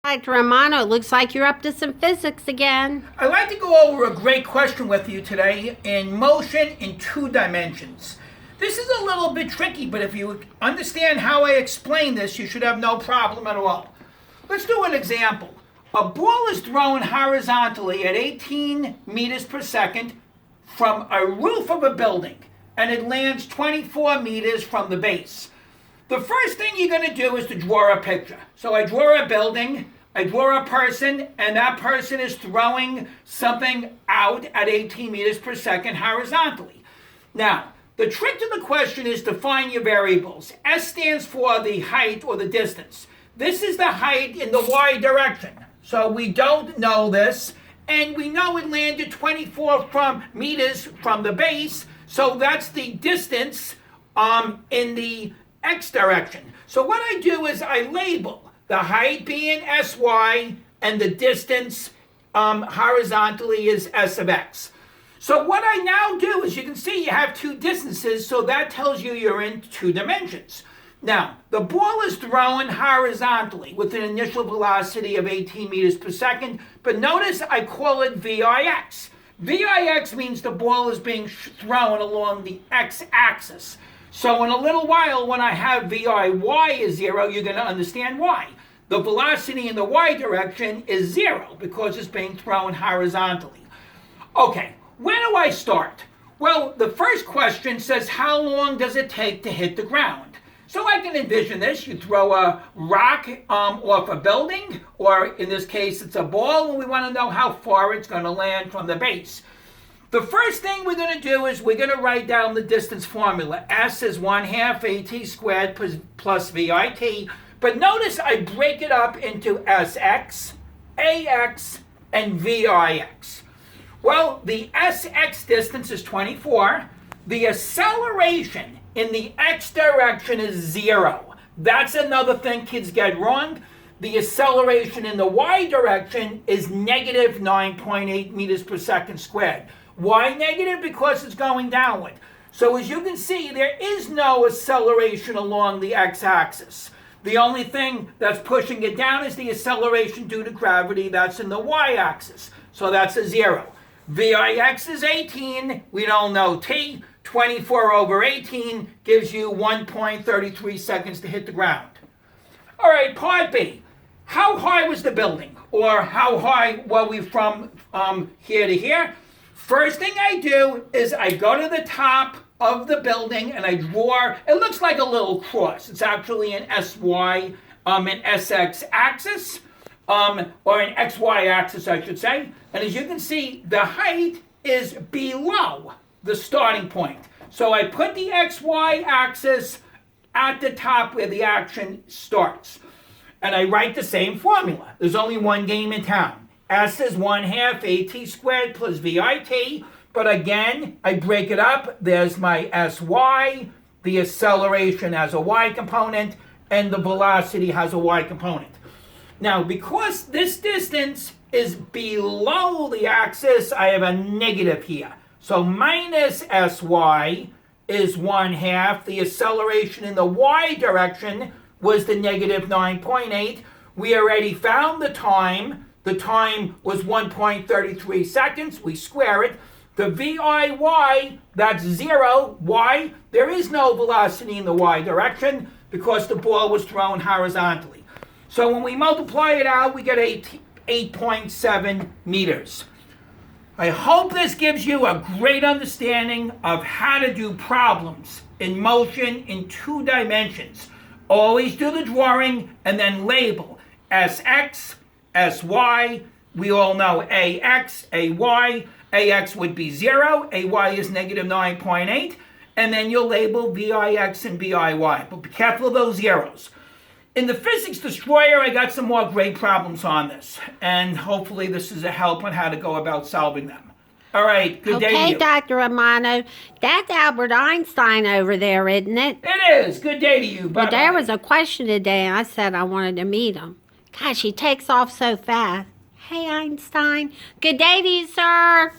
Dr. Romano, it looks like you're up to some physics again. I'd like to go over a great question with you today in motion in 2 dimensions. This is a little bit tricky, but if you understand how I explain this, you should have no problem at all. Let's do an example. A ball is thrown horizontally at 18 meters per second from a roof of a building, and it lands 24 meters from the base. The first thing you're going to do is to draw a picture. So I draw a building, I draw a person, and that person is throwing something out at 18 meters per second horizontally. Now, the trick to the question is to find your variables. S stands for the height or the distance. This is the height in the y direction. So we don't know this, and we know it landed 24 meters from the base, so that's the distance in the x direction. So what I do is I label the height being sy and the distance horizontally is s of x. So what I now do is, you can see you have 2 distances, so that tells you you're in 2 dimensions. Now, the ball is thrown horizontally with an initial velocity of 18 meters per second, but notice I call it VIX. VIX means the ball is being thrown along the x-axis. So in a little while, when I have VIY is 0, you're going to understand why. The velocity in the y direction is 0 because it's being thrown horizontally. Okay, where do I start? Well, the first question says, how long does it take to hit the ground? So I can envision this. You throw a rock off a building, or in this case, it's a ball, and we want to know how far it's going to land from the base. The first thing we're going to do is we're going to write down the distance formula. S is 1/2 AT squared plus VIT. But notice I break it up into SX, AX, and VIX. Well, the SX distance is 24. The acceleration in the x direction is 0. That's another thing kids get wrong. The acceleration in the y direction is negative 9.8 meters per second squared. Why negative? Because it's going downward. So as you can see, there is no acceleration along the x-axis. The only thing that's pushing it down is the acceleration due to gravity that's in the y-axis. So that's a 0. VIX is 18. We don't know t. 24 over 18 gives you 1.33 seconds to hit the ground. All right, part B. How high was the building? Or how high were we from here to here? First thing I do is I go to the top of the building and I draw, it looks like a little cross. It's actually an SY, an SX axis, or an XY axis, I should say. And as you can see, the height is below the starting point. So I put the XY axis at the top where the action starts. And I write the same formula. There's only one game in town. S is 1/2 AT squared plus VIT. But again, I break it up. There's my SY. The acceleration has a y component, and the velocity has a y component. Now, because this distance is below the axis, I have a negative here. So minus SY is 1/2. The acceleration in the y direction was the negative 9.8. We already found the time. The time was 1.33 seconds. We square it. The VIY, that's 0. Why? There is no velocity in the y direction because the ball was thrown horizontally. So when we multiply it out, we get 8.7 meters. I hope this gives you a great understanding of how to do problems in motion in 2 dimensions. Always do the drawing and then label SX, SY. We all know AX, AY. AX would be 0, AY is negative 9.8, and then you'll label VIX and VIY. But be careful of those zeros. In the Physics Destroyer, I got some more great problems on this, and hopefully this is a help on how to go about solving them. All right, good day to you. Okay, Dr. Romano, that's Albert Einstein over there, isn't it? It is. Good day to you. Bye-bye. But there was a question today, and I said I wanted to meet him. Gosh, he takes off so fast. Hey, Einstein. Good day to you, sir.